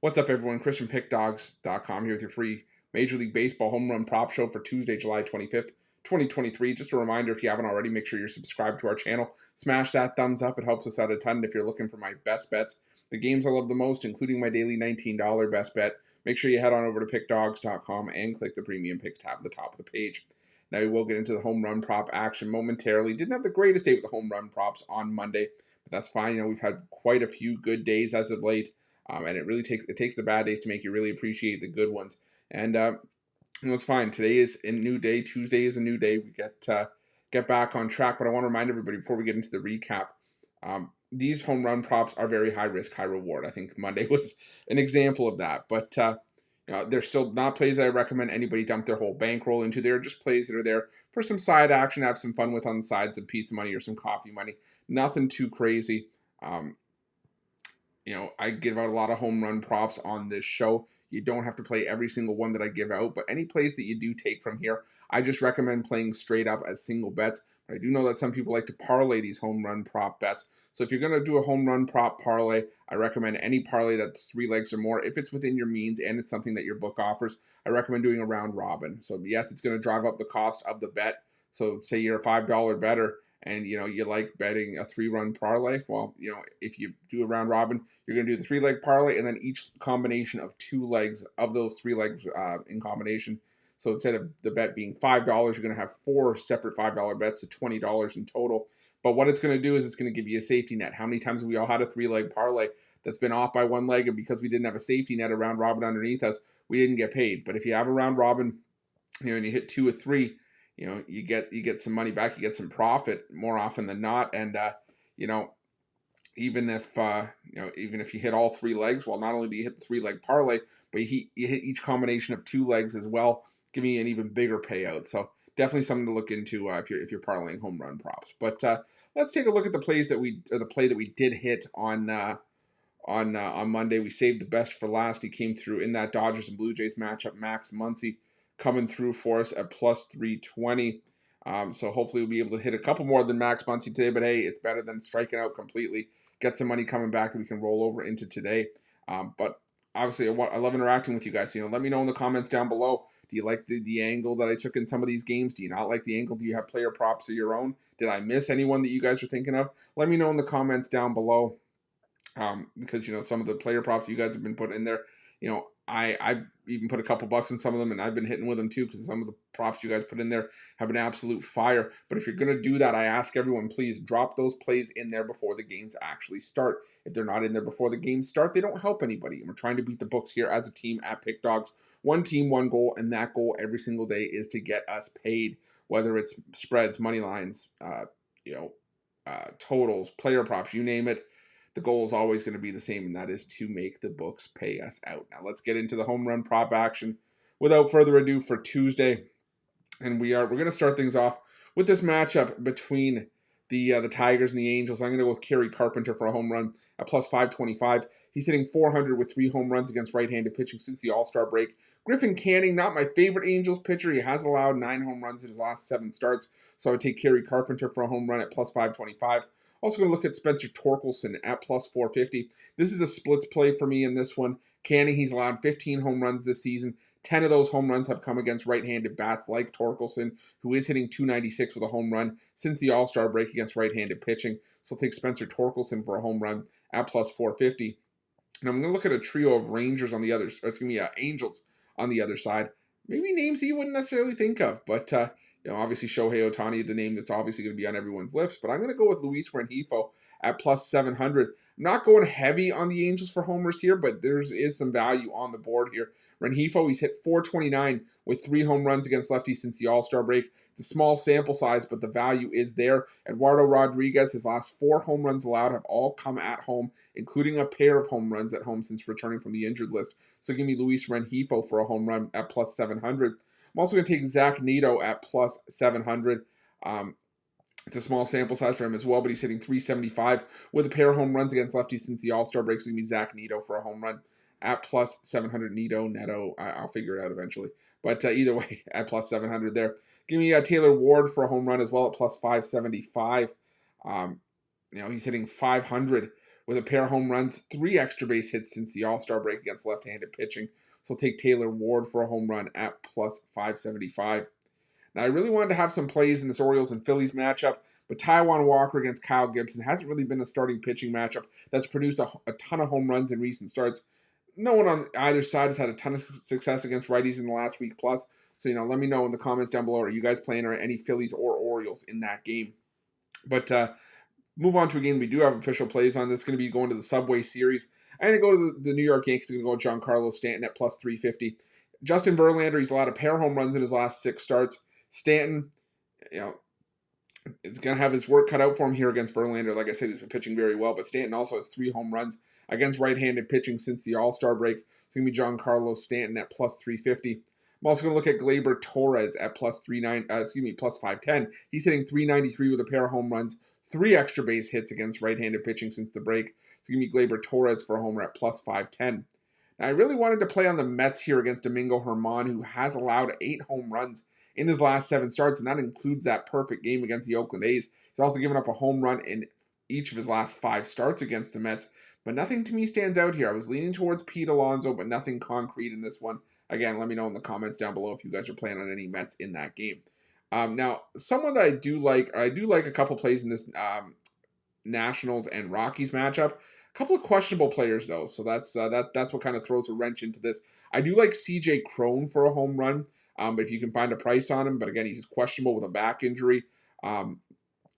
What's up, everyone? Chris from Pickdawgz.com here with your free Major League Baseball home run prop show for Tuesday, July 25th, 2023. Just a reminder, if you haven't already, make sure you're subscribed to our channel. Smash that thumbs up. It helps us out a ton. If you're looking for my best bets, the games I love the most, including my daily $19 best bet, make sure you head on over to Pickdawgz.com and click the Premium Picks tab at the top of the page. Now, we will get into the home run prop action momentarily. Didn't have the greatest day with the home run props on Monday, but that's fine. We've had quite a few good days as of late. And it really takes the bad days to make you really appreciate the good ones. And it's fine. Today is a new day. Tuesday is a new day. We get back on track. But I want to remind everybody before we get into the recap, these home run props are very high risk, high reward. I think Monday was an example of that. But they're still not plays that I recommend anybody dump their whole bankroll into. They're just plays that are there for some side action, have some fun with on the side, some pizza money or some coffee money. Nothing too crazy. I give out a lot of home run props on this show. You don't have to play every single one that I give out, but any plays that you do take from here, I just recommend playing straight up as single bets. But I do know that some people like to parlay these home run prop bets. So if you're going to do a home run prop parlay, I recommend any parlay that's 3 legs or more. If it's within your means and it's something that your book offers, I recommend doing a round robin. So yes, it's going to drive up the cost of the bet. So say you're a $5 bettor, and you like betting a 3-run parlay. Well, if you do a round robin, you're going to do the 3-leg parlay and then each combination of 2 legs of those 3 legs in combination. So instead of the bet being $5, you're going to have 4 separate $5 bets, so $20 in total. But what it's going to do is it's going to give you a safety net. How many times have we all had a 3-leg parlay that's been off by 1 leg, and because we didn't have a safety net, a round robin underneath us, we didn't get paid? But if you have a round robin, and you hit 2 or 3, you get some money back, you get some profit more often than not. And even if you hit all 3 legs, well, not only do you hit the 3-leg parlay, but you hit each combination of 2 legs as well, giving you an even bigger payout. So definitely something to look into if you're parlaying home run props. But let's take a look at the play that we did hit on Monday. We saved the best for last. He came through in that Dodgers and Blue Jays matchup. Max Muncy coming through for us at plus 320. So hopefully we'll be able to hit a couple more than Max Muncy today. But hey, it's better than striking out completely. Get some money coming back that we can roll over into today. But obviously, I love interacting with you guys. Let me know in the comments down below. Do you like the angle that I took in some of these games? Do you not like the angle? Do you have player props of your own? Did I miss anyone that you guys are thinking of? Let me know in the comments down below. Because some of the player props you guys have been putting in there, I even put a couple bucks in some of them, and I've been hitting with them too, because some of the props you guys put in there have been absolute fire. But if you're going to do that, I ask everyone, please drop those plays in there before the games actually start. If they're not in there before the games start, they don't help anybody. And we're trying to beat the books here as a team at Pickdawgz. One team, one goal, and that goal every single day is to get us paid, whether it's spreads, money lines, totals, player props, you name it. The goal is always going to be the same, and that is to make the books pay us out. Now let's get into the home run prop action without further ado for Tuesday. And we're going to start things off with this matchup between the Tigers and the Angels. I'm going to go with Kerry Carpenter for a home run at plus 525. He's hitting 400 with 3 home runs against right-handed pitching since the All-Star break. Griffin Canning, not my favorite Angels pitcher. He has allowed 9 home runs in his last 7 starts, so I would take Kerry Carpenter for a home run at plus 525. Also going to look at Spencer Torkelson at plus 450. This is a splits play for me in this one. Canning, he's allowed 15 home runs this season. 10 of those home runs have come against right-handed bats like Torkelson, who is hitting 296 with a home run since the All-Star break against right-handed pitching. So I'll take Spencer Torkelson for a home run at plus 450. And I'm going to look at a trio of Angels on the other side. Maybe names that you wouldn't necessarily think of, but obviously Shohei Ohtani, the name that's obviously going to be on everyone's lips. But I'm going to go with Luis Rengifo at plus 700. I'm not going heavy on the Angels for homers here, but there is some value on the board here. Rengifo, he's hit 429 with 3 home runs against lefties since the All-Star break. It's a small sample size, but the value is there. Eduardo Rodriguez, his last 4 home runs allowed have all come at home, including a pair of home runs at home since returning from the injured list. So give me Luis Rengifo for a home run at plus 700. I'm also going to take Zach Neto at plus 700. It's a small sample size for him as well, but he's hitting 375 with a pair of home runs against lefties since the All-Star break. So give me Zach Neto for a home run at plus 700. Neto, I'll figure it out eventually. But either way, at plus 700 there. Give me Taylor Ward for a home run as well at plus 575. He's hitting 500 with a pair of home runs, 3 extra base hits since the All-Star break against left-handed pitching. So I'll take Taylor Ward for a home run at plus 575. Now, I really wanted to have some plays in this Orioles and Phillies matchup, but Taijuan Walker against Kyle Gibson hasn't really been a starting pitching matchup that's produced a ton of home runs in recent starts. No one on either side has had a ton of success against righties in the last week plus. So, let me know in the comments down below. Are you guys playing any Phillies or Orioles in that game? But move on to a game we do have official plays on. That's going to be going to the Subway Series. I'm going to go to the New York Yankees. I'm going to go with Giancarlo Stanton at plus 350. Justin Verlander, he's allowed a pair of home runs in his last 6 starts. Stanton, is going to have his work cut out for him here against Verlander. Like I said, he's been pitching very well, but Stanton also has 3 home runs against right-handed pitching since the All-Star break. It's going to be Giancarlo Stanton at plus 350. I'm also going to look at Gleyber Torres at plus 510. He's hitting 393 with a pair of home runs, 3 extra base hits against right-handed pitching since the break. It's going to be Gleyber Torres for a homer at plus 510. Now, I really wanted to play on the Mets here against Domingo Germán, who has allowed 8 home runs in his last 7 starts, and that includes that perfect game against the Oakland A's. He's also given up a home run in each of his last 5 starts against the Mets, but nothing to me stands out here. I was leaning towards Pete Alonso, but nothing concrete in this one. Again, let me know in the comments down below if you guys are playing on any Mets in that game. Now, someone that I do like a couple plays in this Nationals and Rockies matchup. A couple of questionable players though, so that's what kind of throws a wrench into this. I do like CJ Cron for a home run, but if you can find a price on him. But again, he's questionable with a back injury.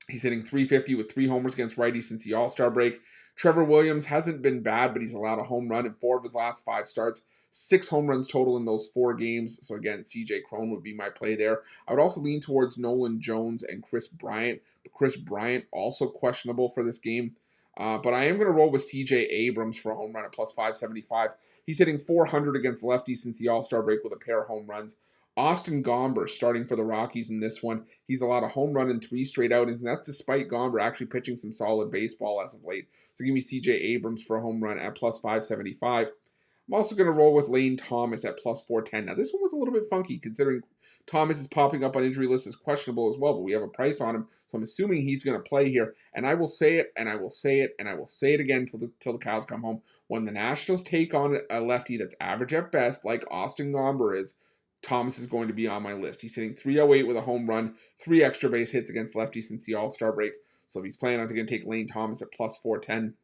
He's hitting 350 with 3 homers against righties since the All-Star break. Trevor Williams hasn't been bad, but he's allowed a home run in 4 of his last 5 starts. 6 home runs total in those 4 games. So again, CJ Cron would be my play there. I would also lean towards Nolan Jones and Chris Bryant. But Chris Bryant also questionable for this game. But I am going to roll with CJ Abrams for a home run at plus 575. He's hitting 400 against lefties since the All-Star break with a pair of home runs. Austin Gomber starting for the Rockies in this one. He's allowed a home run in 3 straight outings, and that's despite Gomber actually pitching some solid baseball as of late. So give me CJ Abrams for a home run at plus 575. I'm also going to roll with Lane Thomas at plus 410. Now, this one was a little bit funky considering Thomas is popping up on injury list as questionable as well, but we have a price on him, so I'm assuming he's going to play here. And I will say it, and I will say it, and I will say it again till the cows come home. When the Nationals take on a lefty that's average at best, like Austin Gomber is, Thomas is going to be on my list. He's hitting 308 with a home run, 3 extra base hits against lefties since the All-Star break. So if he's planning on going to take Lane Thomas at plus 410.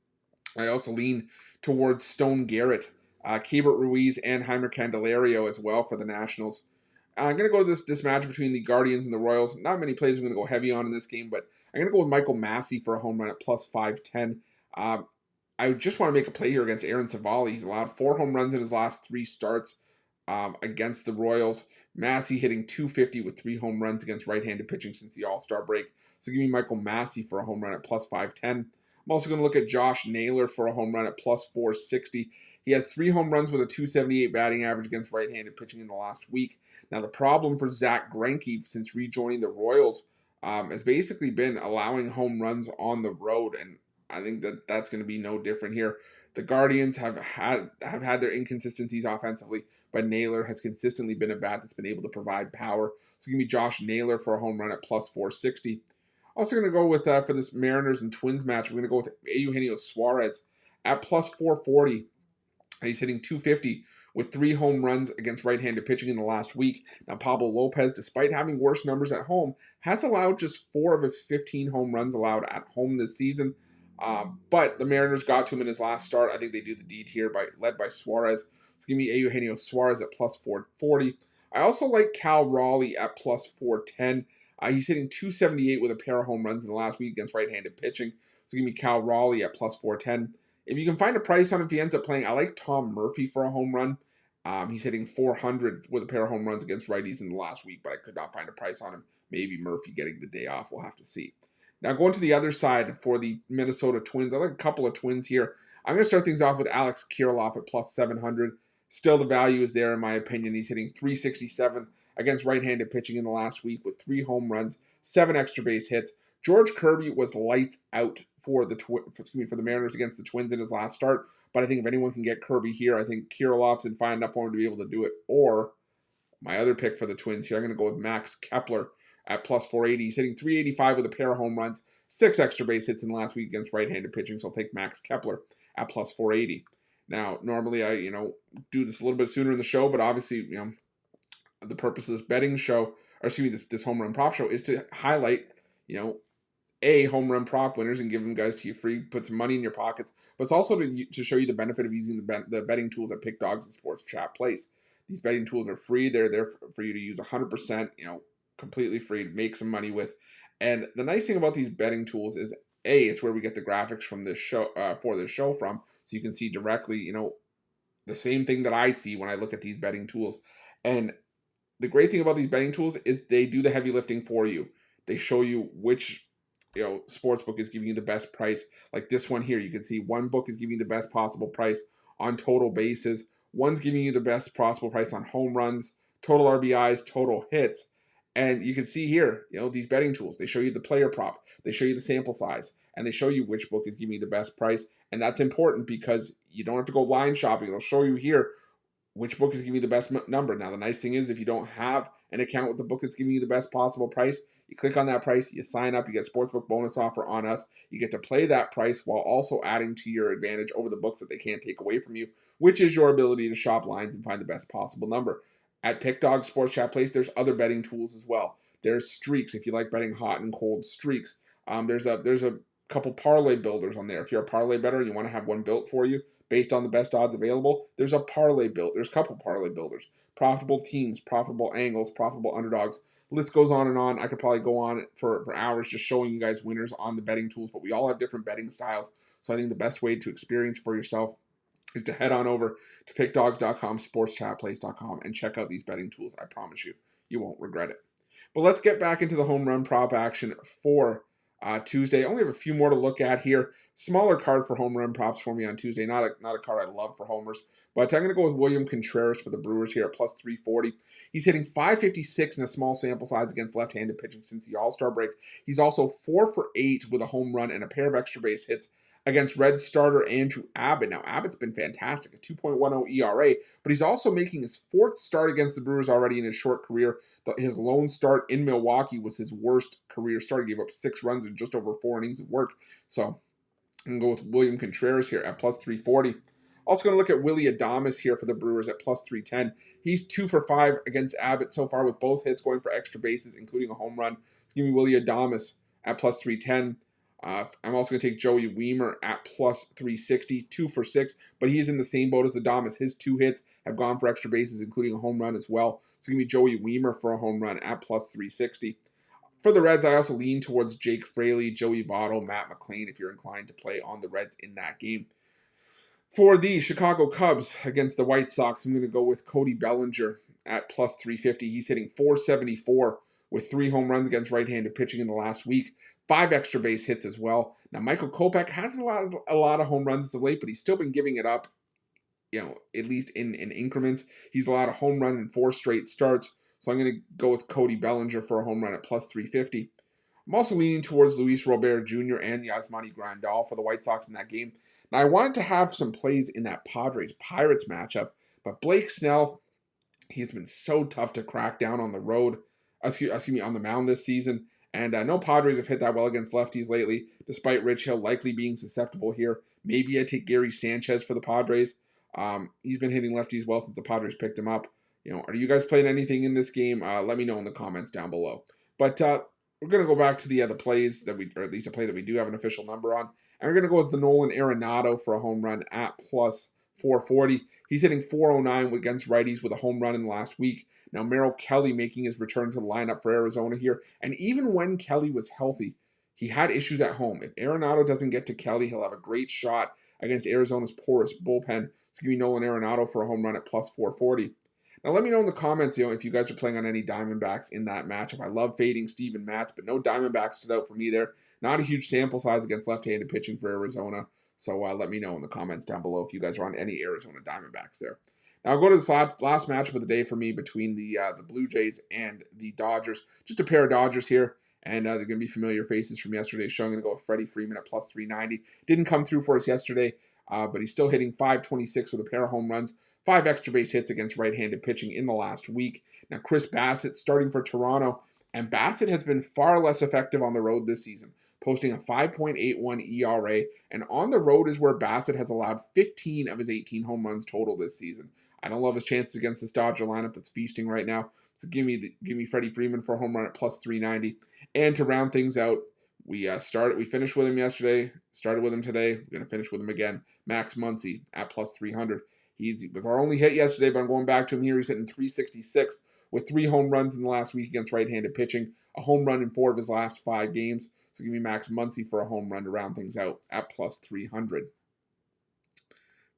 I also lean towards Stone Garrett, Keibert Ruiz, and Heimer Candelario as well for the Nationals. I'm going to go to this match between the Guardians and the Royals. Not many plays I'm going to go heavy on in this game, but I'm going to go with Michael Massey for a home run at plus 510. I just want to make a play here against Aaron Savali. He's allowed 4 home runs in his last 3 starts against the Royals. Massey hitting 250 with 3 home runs against right-handed pitching since the All-Star break. So give me Michael Massey for a home run at plus 510. I'm also going to look at Josh Naylor for a home run at plus 460. He has 3 home runs with a 278 batting average against right-handed pitching in the last week. Now, the problem for Zach Greinke since rejoining the Royals has basically been allowing home runs on the road, and I think that's going to be no different here. The Guardians have had their inconsistencies offensively, but Naylor has consistently been a bat that's been able to provide power. So give me Josh Naylor for a home run at plus 460. Also going to go with, for this Mariners and Twins match, we're going to go with Eugenio Suarez at plus 440. He's hitting 250 with 3 home runs against right-handed pitching in the last week. Now, Pablo Lopez, despite having worse numbers at home, has allowed just 4 of his 15 home runs allowed at home this season. But the Mariners got to him in his last start. I think they do the deed here, led by Suarez. So give me Eugenio Suarez at plus 440. I also like Cal Raleigh at plus 410. He's hitting 278 with a pair of home runs in the last week against right-handed pitching. So give me Cal Raleigh at plus 410. If you can find a price on him if he ends up playing, I like Tom Murphy for a home run. He's hitting 400 with a pair of home runs against righties in the last week, but I could not find a price on him. Maybe Murphy getting the day off. We'll have to see. Now, going to the other side for the Minnesota Twins, I like a couple of Twins here. I'm going to start things off with Alex Kirilloff at plus 700. Still, the value is there, in my opinion. He's hitting 367 against right-handed pitching in the last week with 3 home runs, 7 extra base hits. George Kirby was lights out for the Mariners against the Twins in his last start. But I think if anyone can get Kirby here, I think Kirilloff's in fine enough for him to be able to do it. Or my other pick for the Twins here, I'm going to go with Max Kepler at plus 480. He's hitting 385 with a pair of home runs, 6 extra base hits in the last week against right-handed pitching, so I'll take Max Kepler at plus 480. Now, normally I, do this a little bit sooner in the show, but obviously, the purpose of this betting show, or excuse me, this home run prop show is to highlight, home run prop winners and give them guys to you free, put some money in your pockets, but it's also to show you the benefit of using the betting tools at Pickdawgz and Sports Chat Place. These betting tools are free. They're there for you to use 100%, completely free to make some money with. And the nice thing about these betting tools is, it's where we get the graphics from this show, for this show from, so you can see directly, the same thing that I see when I look at these betting tools. And the great thing about these betting tools is they do the heavy lifting for you. They show you which sports book is giving you the best price. Like this one here, you can see one book is giving you the best possible price on total bases. One's giving you the best possible price on home runs, total RBIs, total hits. And you can see here, these betting tools, they show you the player prop, they show you the sample size, and they show you which book is giving you the best price. And that's important because you don't have to go line shopping. It'll show you here which book is giving you the best number. Now, the nice thing is if you don't have an account with the book that's giving you the best possible price, you click on that price, you sign up, you get sportsbook bonus offer on us. You get to play that price while also adding to your advantage over the books that they can't take away from you, which is your ability to shop lines and find the best possible number. At Pickdawgz Sports Chat Place, there's other betting tools as well. There's streaks if you like betting hot and cold streaks. There's a couple parlay builders on there. If you're a parlay bettor and you want to have one built for you based on the best odds available, there's a parlay build. There's a couple parlay builders. Profitable teams, profitable angles, profitable underdogs. The list goes on and on. I could probably go on for hours just showing you guys winners on the betting tools, but we all have different betting styles. So I think the best way to experience for yourself is to head on over to pickdawgz.com, sportschatplace.com, and check out these betting tools. I promise you, you won't regret it. But let's get back into the home run prop action for Tuesday. I only have a few more to look at here. Smaller card for home run props for me on Tuesday. Not a card I love for homers, but I'm going to go with William Contreras for the Brewers here at plus 340. He's hitting .556 in a small sample size against left-handed pitching since the All-Star break. He's also 4 for 8 with a home run and a pair of extra base hits against Red starter Andrew Abbott. Now, Abbott's been fantastic, a 2.10 ERA, but he's also making his 4th start against the Brewers already in his short career. His lone start in Milwaukee was his worst career start. He gave up 6 runs in just over 4 innings of work. So I'm going to go with William Contreras here at plus 340. Also going to look at Willy Adames here for the Brewers at plus 310. He's 2 for 5 against Abbott so far with both hits going for extra bases, including a home run. Give me Willy Adames at plus 310. I'm also going to take Joey Wiemer at plus 360, 2 for 6, but he's in the same boat as Adames. His 2 hits have gone for extra bases, including a home run as well. So give me Joey Wiemer for a home run at plus 360. For the Reds, I also lean towards Jake Fraley, Joey Votto, Matt McLain, if you're inclined to play on the Reds in that game. For the Chicago Cubs against the White Sox, I'm going to go with Cody Bellinger at plus 350. He's hitting .474 with 3 home runs against right-handed pitching in the last week. 5 extra base hits as well. Now, Michael Kopech hasn't allowed a lot of home runs as of late, but he's still been giving it up, at least in increments. He's allowed a home run in 4 straight starts, so I'm going to go with Cody Bellinger for a home run at plus 350. I'm also leaning towards Luis Robert Jr. and Yasmani Grandal for the White Sox in that game. Now, I wanted to have some plays in that Padres-Pirates matchup, but Blake Snell, he's been so tough to crack down on the road, on the mound this season. And no Padres have hit that well against lefties lately, despite Rich Hill likely being susceptible here. Maybe I take Gary Sanchez for the Padres. He's been hitting lefties well since the Padres picked him up. Are you guys playing anything in this game? Let me know in the comments down below. But we're going to go back to the plays that or at least a play that we do have an official number on. And we're going to go with the Nolan Arenado for a home run at plus 440. He's hitting .409 against righties with a home run in the last week. Now, Merrill Kelly making his return to the lineup for Arizona here. And even when Kelly was healthy, he had issues at home. If Arenado doesn't get to Kelly, he'll have a great shot against Arizona's porous bullpen. So give me Nolan Arenado for a home run at plus 440. Now, let me know in the comments, if you guys are playing on any Diamondbacks in that matchup. I love fading Steven Matz, but no Diamondbacks stood out for me there. Not a huge sample size against left-handed pitching for Arizona. So let me know in the comments down below if you guys are on any Arizona Diamondbacks there. Now, I'll go to this last matchup of the day for me between the Blue Jays and the Dodgers. Just a pair of Dodgers here, and they're going to be familiar faces from yesterday's show. I'm going to go with Freddie Freeman at plus 390. Didn't come through for us yesterday, but he's still hitting .526 with a pair of home runs, 5 extra base hits against right-handed pitching in the last week. Now, Chris Bassett starting for Toronto, and Bassett has been far less effective on the road this season. posting a 5.81 ERA, and on the road is where Bassett has allowed 15 of his 18 home runs total this season. I don't love his chances against this Dodger lineup that's feasting right now. So give me Freddie Freeman for a home run at plus 390. And to round things out, we finished with him yesterday, started with him today. We're gonna finish with him again. Max Muncy at plus 300. He was our only hit yesterday, but I'm going back to him here. He's hitting 366 with 3 home runs in the last week against right-handed pitching. A home run in 4 of his last 5 games. So give me Max Muncy for a home run to round things out at plus 300.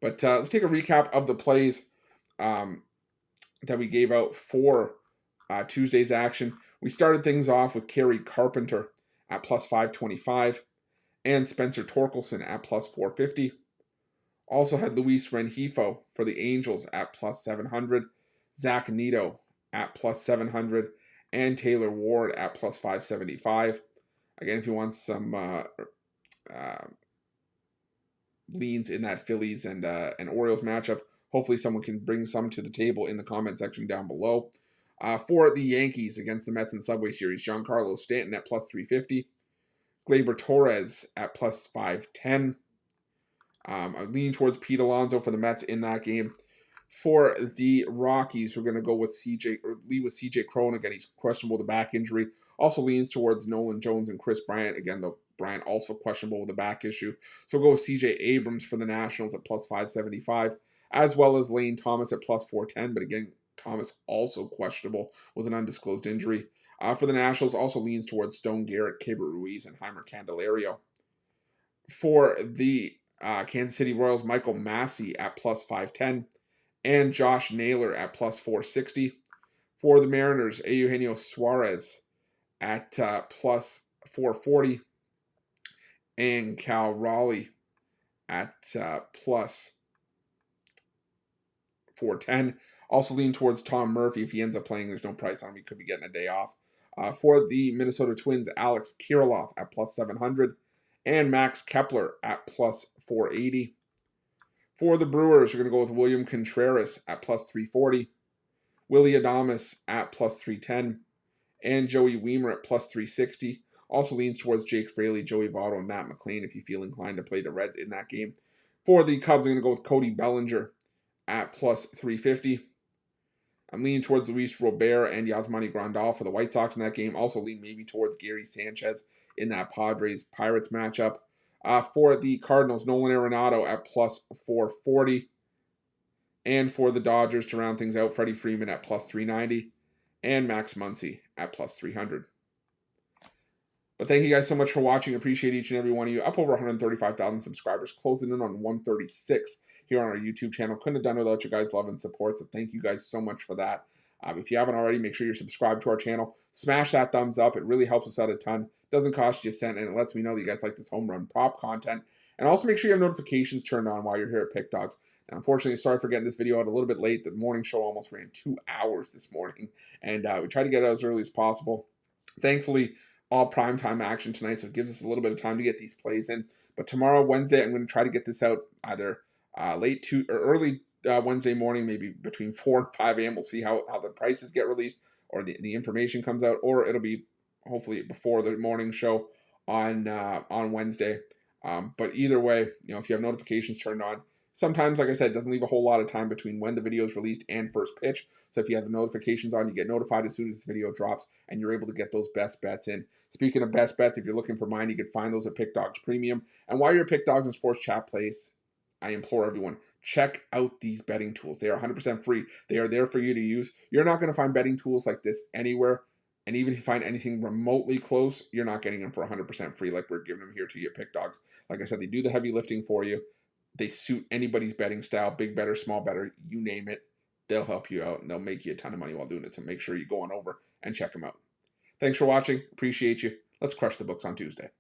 But let's take a recap of the plays that we gave out for Tuesday's action. We started things off with Kerry Carpenter at plus 525 and Spencer Torkelson at plus 450. Also had Luis Rengifo for the Angels at plus 700, Zach Neto at plus 700, and Taylor Ward at plus 575. Again, if you want some leans in that Phillies and Orioles matchup, hopefully someone can bring some to the table in the comment section down below. For the Yankees against the Mets in Subway Series, Giancarlo Stanton at plus 350, Gleyber Torres at plus 510. I'm leaning towards Pete Alonso for the Mets in that game. For the Rockies, we're going to go with CJ Cron. Again, he's questionable with a back injury. Also leans towards Nolan Jones and Chris Bryant. Again, though, Bryant also questionable with a back issue. So we'll go with CJ Abrams for the Nationals at plus 575, as well as Lane Thomas at plus 410. But again, Thomas also questionable with an undisclosed injury. For the Nationals, also leans towards Stone Garrett, Keibert Ruiz, and Heimer Candelario. For the Kansas City Royals, Michael Massey at plus 510, and Josh Naylor at plus 460. For the Mariners, Eugenio Suarez at plus 440, and Cal Raleigh at plus 410. Also lean towards Tom Murphy. If he ends up playing, there's no price on him. He could be getting a day off. For the Minnesota Twins, Alex Kirilloff at plus 700, and Max Kepler at plus 480. For the Brewers, you're going to go with William Contreras at plus 340, Willy Adames at plus 310, and Joey Wiemer at plus 360. Also leans towards Jake Fraley, Joey Votto, and Matt McLean if you feel inclined to play the Reds in that game. For the Cubs, I'm going to go with Cody Bellinger at plus 350. I'm leaning towards Luis Robert and Yasmani Grandal for the White Sox in that game. Also lean maybe towards Gary Sanchez in that Padres-Pirates matchup. For the Cardinals, Nolan Arenado at plus 440. And for the Dodgers, to round things out, Freddie Freeman at plus 390. And Max Muncy at plus 300. But thank you guys so much for watching. Appreciate each and every one of you. Up over 135,000 subscribers, closing in on 136 here on our YouTube channel. Couldn't have done it without you guys' love and support, so thank you guys so much for that. If you haven't already, make sure you're subscribed to our channel. Smash that thumbs up. It really helps us out a ton. Doesn't cost you a cent, and it lets me know that you guys like this home run prop content. And also make sure you have notifications turned on while you're here at Pickdawgz. Now, unfortunately, sorry for getting this video out a little bit late. The morning show almost ran 2 hours this morning, and we tried to get it out as early as possible. Thankfully, all primetime action tonight, so it gives us a little bit of time to get these plays in. But tomorrow, Wednesday, I'm going to try to get this out either late to or early Wednesday morning, maybe between 4 and 5 a.m. We'll see how the prices get released or the information comes out, or it'll be hopefully before the morning show on Wednesday. But either way, if you have notifications turned on, sometimes, like I said, it doesn't leave a whole lot of time between when the video is released and first pitch. So if you have the notifications on, you get notified as soon as this video drops, and you're able to get those best bets in. Speaking of best bets, if you're looking for mine, you can find those at Pickdawgz Premium. And while you're at Pickdawgz and Sports Chat Place, I implore everyone, check out these betting tools. They are 100% free. They are there for you to use. You're not going to find betting tools like this anywhere. And even if you find anything remotely close, you're not getting them for 100% free like we're giving them here to you at Pickdawgz. Like I said, they do the heavy lifting for you. They suit anybody's betting style, big better, small better, you name it. They'll help you out, and they'll make you a ton of money while doing it. So make sure you go on over and check them out. Thanks for watching. Appreciate you. Let's crush the books on Tuesday.